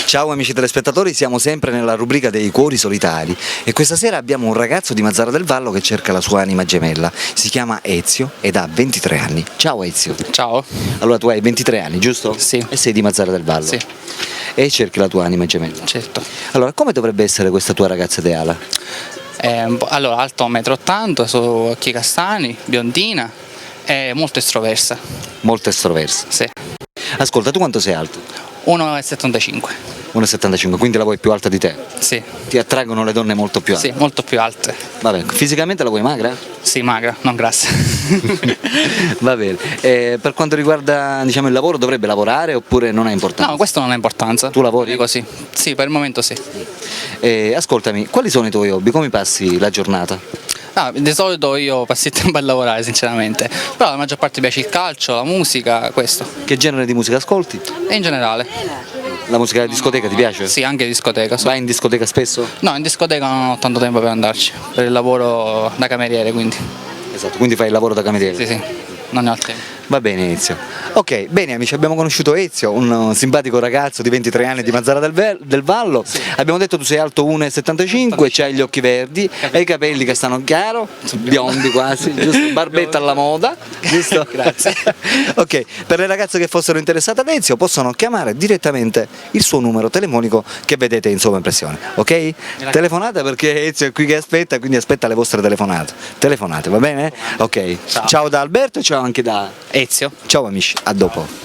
Ciao amici telespettatori, siamo sempre nella rubrica dei cuori solitari e questa sera abbiamo un ragazzo di Mazara del Vallo che cerca la sua anima gemella. Si chiama Ezio ed ha 23 anni. Ciao Ezio. Ciao. Allora tu hai 23 anni, giusto? Sì. E sei di Mazara del Vallo? Sì. E cerchi la tua anima gemella? Certo. Allora, come dovrebbe essere questa tua ragazza ideale? Allora, alto 1,80 m, su occhi castani, biondina e molto estroversa. Molto estroversa. Sì. Ascolta, tu quanto sei alto? 1,75 m. 1,75, quindi la vuoi più alta di te? Sì. Ti attraggono le donne molto più alte? Sì, molto più alte. Vabbè, fisicamente la vuoi magra? Sì, magra, non grassa. Va bene. Per quanto riguarda, diciamo, il lavoro, dovrebbe lavorare oppure non ha importanza? No, questo non ha importanza. Tu lavori? Dico sì. Sì, per il momento sì. Ascoltami, quali sono i tuoi hobby? Come passi la giornata? Di solito io passo il tempo a lavorare, sinceramente. Però la maggior parte mi piace il calcio, la musica, questo. Che genere di musica ascolti? E in generale. La musica da discoteca ti piace? Sì, anche discoteca. Vai in discoteca spesso? No, in discoteca non ho tanto tempo per andarci, per il lavoro da cameriere, quindi. Esatto, quindi fai il lavoro da cameriere? Sì, non ne ho tempo. Va bene Ezio. Ok, bene amici, abbiamo conosciuto Ezio, un simpatico ragazzo di 23 anni di Mazara del Vallo. Sì. Abbiamo detto tu sei alto 1,75, c'hai gli occhi verdi e i capelli che stanno chiaro, biondi quasi, giusto? Barbetta alla moda, giusto? Grazie. Ok, per le ragazze che fossero interessate ad Ezio possono chiamare direttamente il suo numero telefonico che vedete in sovraimpressione, ok? Telefonate perché Ezio è qui che aspetta, quindi aspetta le vostre telefonate. Telefonate, va bene? Ok. Ciao da Alberto e ciao anche da Ezio. Ciao amici, a dopo.